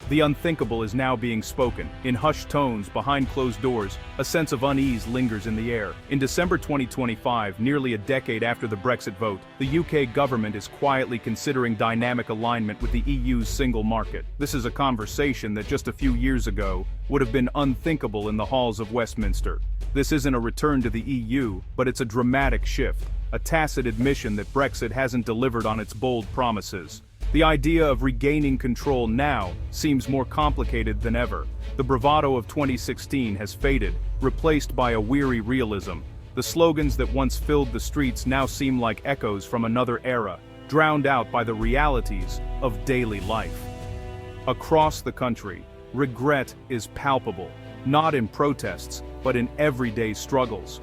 The unthinkable is now being spoken. In hushed tones, behind closed doors, a sense of unease lingers in the air. In December 2025, nearly a decade after the Brexit vote, the UK government is quietly considering dynamic alignment with the EU's single market. This is a conversation that just a few years ago would have been unthinkable in the halls of Westminster. This isn't a return to the EU, but it's a dramatic shift, a tacit admission that Brexit hasn't delivered on its bold promises. The idea of regaining control now seems more complicated than ever. The bravado of 2016 has faded, replaced by a weary realism. The slogans that once filled the streets now seem like echoes from another era, drowned out by the realities of daily life. Across the country, regret is palpable, not in protests, but in everyday struggles.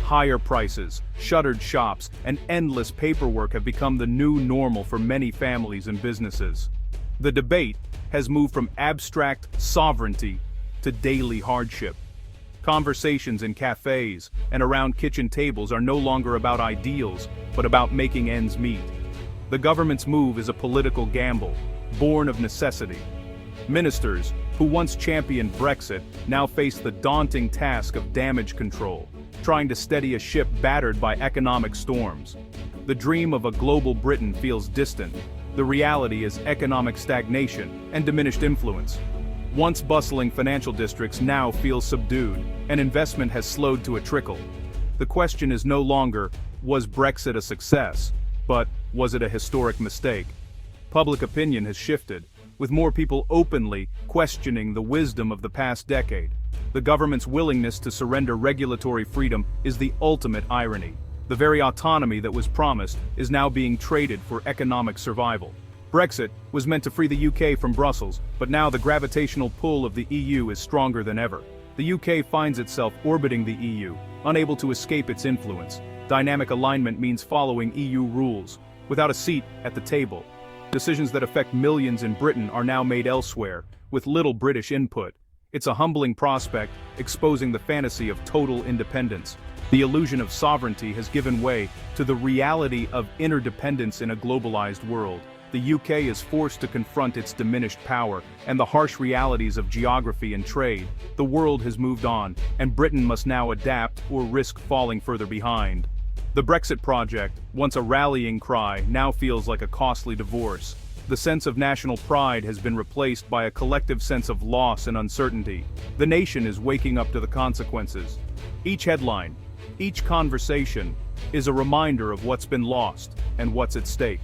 Higher prices, shuttered shops, and endless paperwork have become the new normal for many families and businesses. The debate has moved from abstract sovereignty to daily hardship. Conversations in cafes and around kitchen tables are no longer about ideals, but about making ends meet. The government's move is a political gamble, born of necessity. Ministers, who once championed Brexit, now face the daunting task of damage control, trying to steady a ship battered by economic storms. The dream of a global Britain feels distant. The reality is economic stagnation and diminished influence. Once bustling financial districts now feel subdued, and investment has slowed to a trickle. The question is no longer, was Brexit a success, but was it a historic mistake? Public opinion has shifted, with more people openly questioning the wisdom of the past decade. The government's willingness to surrender regulatory freedom is the ultimate irony. The very autonomy that was promised is now being traded for economic survival. Brexit was meant to free the UK from Brussels, but now the gravitational pull of the EU is stronger than ever. The UK finds itself orbiting the EU, unable to escape its influence. Dynamic alignment means following EU rules, without a seat at the table. Decisions that affect millions in Britain are now made elsewhere, with little British input. It's a humbling prospect, exposing the fantasy of total independence. The illusion of sovereignty has given way to the reality of interdependence in a globalized world. The UK is forced to confront its diminished power and the harsh realities of geography and trade. The world has moved on, and Britain must now adapt or risk falling further behind. The Brexit project, once a rallying cry, now feels like a costly divorce. The sense of national pride has been replaced by a collective sense of loss and uncertainty. The nation is waking up to the consequences. Each headline, each conversation, is a reminder of what's been lost and what's at stake.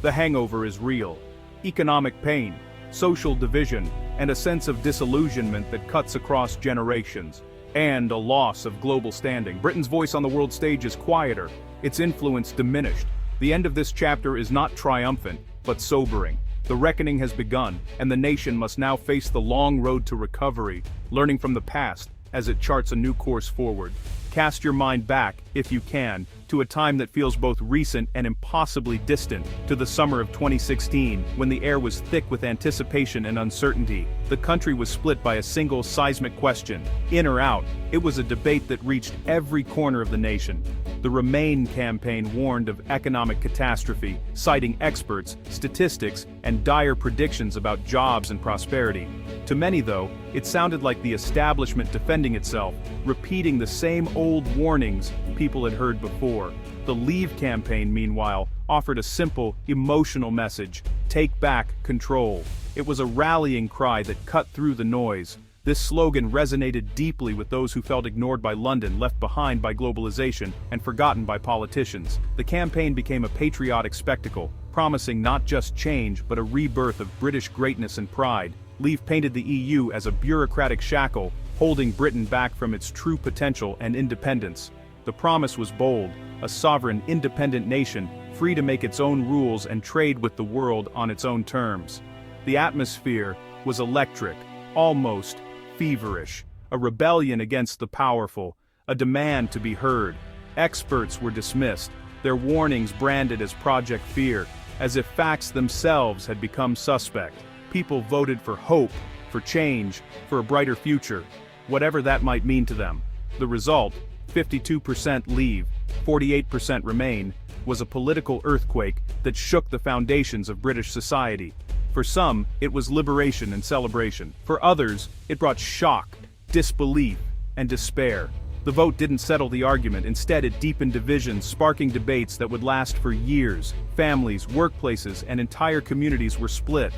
The hangover is real. Economic pain, social division, and a sense of disillusionment that cuts across generations. And a loss of global standing. Britain's voice on the world stage is quieter, its influence diminished. The end of this chapter is not triumphant, but sobering. The reckoning has begun, and the nation must now face the long road to recovery, learning from the past as it charts a new course forward. Cast your mind back, if you can, to a time that feels both recent and impossibly distant, to the summer of 2016, when the air was thick with anticipation and uncertainty. The country was split by a single seismic question, in or out. It was a debate that reached every corner of the nation. The Remain campaign warned of economic catastrophe, citing experts, statistics, and dire predictions about jobs and prosperity. To many, though, it sounded like the establishment defending itself, repeating the same old warnings people had heard before. The Leave campaign, meanwhile, offered a simple, emotional message: take back control. It was a rallying cry that cut through the noise. This slogan resonated deeply with those who felt ignored by London, left behind by globalization, and forgotten by politicians. The campaign became a patriotic spectacle, promising not just change but a rebirth of British greatness and pride. Leave painted the EU as a bureaucratic shackle, holding Britain back from its true potential and independence. The promise was bold: a sovereign, independent nation, free to make its own rules and trade with the world on its own terms. The atmosphere was electric, almost feverish, a rebellion against the powerful, a demand to be heard. Experts were dismissed, their warnings branded as Project Fear, as if facts themselves had become suspect. People voted for hope, for change, for a brighter future, whatever that might mean to them. The result, 52% Leave, 48% Remain, was a political earthquake that shook the foundations of British society. For For some, it was liberation and celebration. For others, it brought shock, disbelief, and despair. The vote didn't settle the argument, instead it deepened divisions, sparking debates that would last for years. Families, workplaces, and entire communities were split,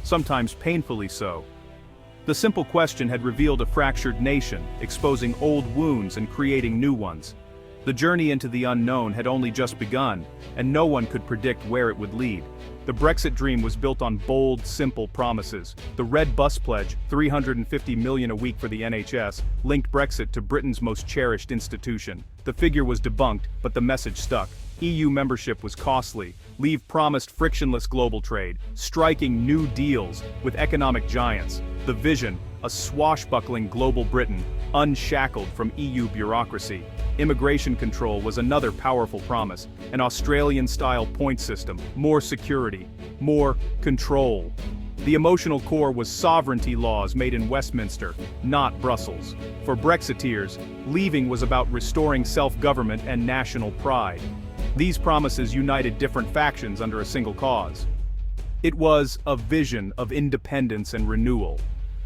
sometimes painfully so. The simple question had revealed a fractured nation, exposing old wounds and creating new ones. The journey into the unknown had only just begun, and no one could predict where it would lead. The Brexit dream was built on bold, simple promises. The Red Bus Pledge, $350 million a week for the NHS, linked Brexit to Britain's most cherished institution. The figure was debunked, but the message stuck. EU membership was costly. Leave promised frictionless global trade, striking new deals with economic giants. The vision, a swashbuckling global Britain, unshackled from EU bureaucracy. Immigration control was another powerful promise, an Australian-style point system, more security, more control. The emotional core was sovereignty laws made in Westminster, not Brussels. For Brexiteers, leaving was about restoring self-government and national pride. These promises united different factions under a single cause. It was a vision of independence and renewal.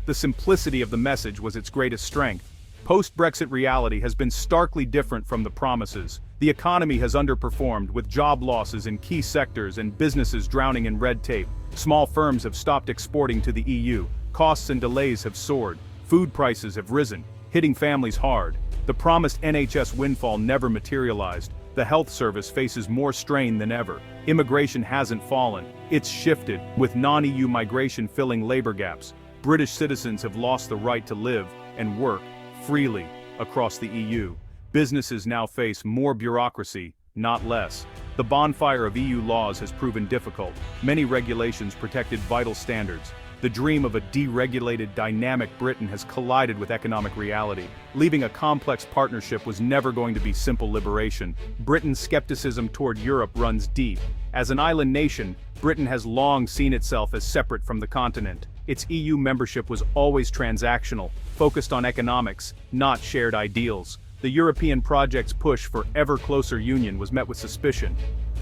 The simplicity of the message was its greatest strength. Post-Brexit reality has been starkly different from the promises. The economy has underperformed, with job losses in key sectors and businesses drowning in red tape. Small firms have stopped exporting to the EU. Costs and delays have soared. Food prices have risen, hitting families hard. The promised NHS windfall never materialized. The health service faces more strain than ever. Immigration hasn't fallen, it's shifted, with non-EU migration filling labor gaps. British citizens have lost the right to live and work freely across the EU. Businesses now face more bureaucracy, not less. The bonfire of EU laws has proven difficult. Many regulations protected vital standards. The dream of a deregulated, dynamic Britain has collided with economic reality. Leaving a complex partnership was never going to be simple liberation. Britain's skepticism toward Europe runs deep. As an island nation, Britain has long seen itself as separate from the continent. Its EU membership was always transactional, focused on economics, not shared ideals. The European project's push for ever closer union was met with suspicion.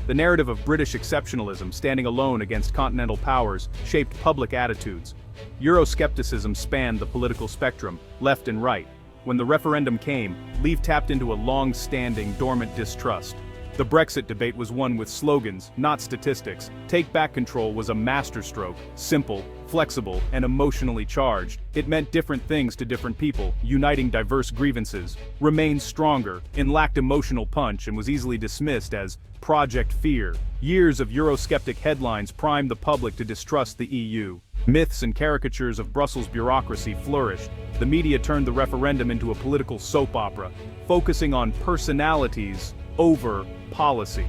The narrative of British exceptionalism, standing alone against continental powers, shaped public attitudes. Euroscepticism spanned the political spectrum, left and right. When the referendum came, Leave tapped into a long-standing, dormant distrust. The Brexit debate was won with slogans, not statistics. Take Back Control was a masterstroke, simple, flexible, and emotionally charged. It meant different things to different people, uniting diverse grievances. Remain Stronger, lacked emotional punch and was easily dismissed as Project Fear. Years of Eurosceptic headlines primed the public to distrust the EU. Myths and caricatures of Brussels bureaucracy flourished. The media turned the referendum into a political soap opera, focusing on personalities over policy.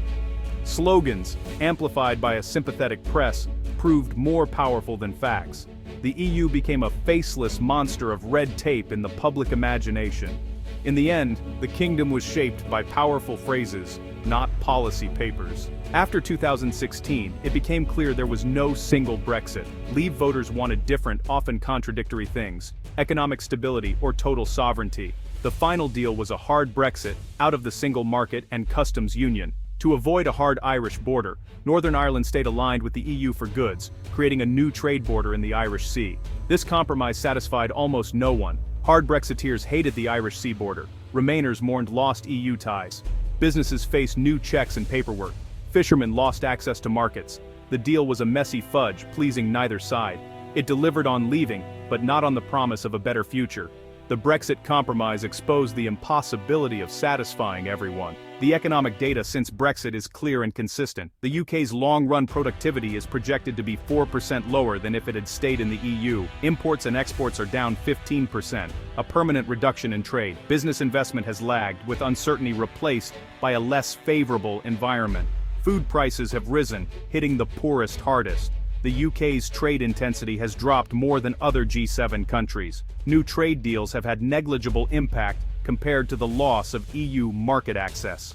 Slogans, amplified by a sympathetic press, proved more powerful than facts. The EU became a faceless monster of red tape in the public imagination. In the end, the kingdom was shaped by powerful phrases, not policy papers. After 2016, it became clear there was no single Brexit. Leave voters wanted different, often contradictory things: economic stability or total sovereignty. The final deal was a hard Brexit, out of the single market and customs union. To avoid a hard Irish border, Northern Ireland stayed aligned with the EU for goods, creating a new trade border in the Irish Sea. This compromise satisfied almost no one. Hard Brexiteers hated the Irish Sea border. Remainers mourned lost EU ties. Businesses faced new checks and paperwork. Fishermen lost access to markets. The deal was a messy fudge, pleasing neither side. It delivered on leaving, but not on the promise of a better future. The Brexit compromise exposed the impossibility of satisfying everyone. The economic data since Brexit is clear and consistent. The UK's long-run productivity is projected to be 4% lower than if it had stayed in the EU. Imports and exports are down 15%, a permanent reduction in trade. Business investment has lagged, with uncertainty replaced by a less favorable environment. Food prices have risen, hitting the poorest hardest. The UK's trade intensity has dropped more than other G7 countries. New trade deals have had negligible impact compared to the loss of EU market access.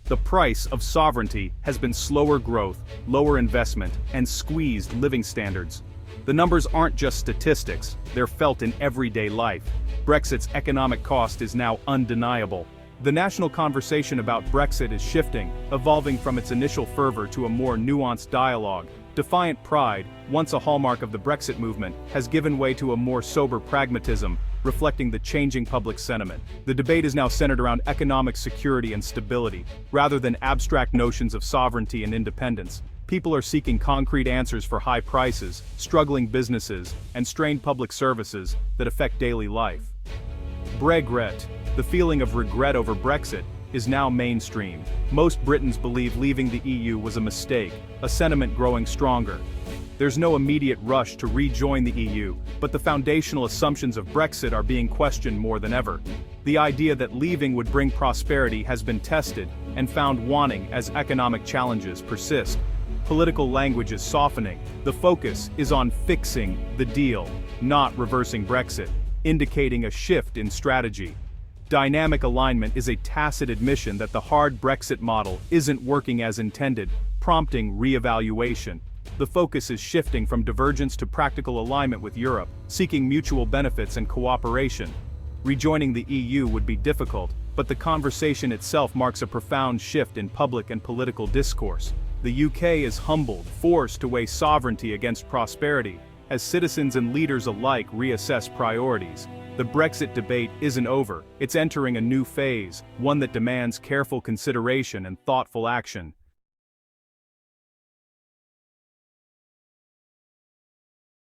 The price of sovereignty has been slower growth, lower investment, and squeezed living standards. The numbers aren't just statistics, they're felt in everyday life. Brexit's economic cost is now undeniable. The national conversation about Brexit is shifting, evolving from its initial fervor to a more nuanced dialogue. Defiant pride, once a hallmark of the Brexit movement, has given way to a more sober pragmatism, reflecting the changing public sentiment. The debate is now centered around economic security and stability, rather than abstract notions of sovereignty and independence. People are seeking concrete answers for high prices, struggling businesses, and strained public services that affect daily life. Regret, the feeling of regret over Brexit, is now mainstream. Most Britons believe leaving the EU was a mistake, a sentiment growing stronger. There's no immediate rush to rejoin the EU, but the foundational assumptions of Brexit are being questioned more than ever. The idea that leaving would bring prosperity has been tested and found wanting as economic challenges persist. Political language is softening. The focus is on fixing the deal, not reversing Brexit, indicating a shift in strategy. Dynamic alignment is a tacit admission that the hard Brexit model isn't working as intended, prompting re-evaluation. The focus is shifting from divergence to practical alignment with Europe, seeking mutual benefits and cooperation. Rejoining the EU would be difficult, but the conversation itself marks a profound shift in public and political discourse. The UK is humbled, forced to weigh sovereignty against prosperity, as citizens and leaders alike reassess priorities. The Brexit debate isn't over, it's entering a new phase, one that demands careful consideration and thoughtful action.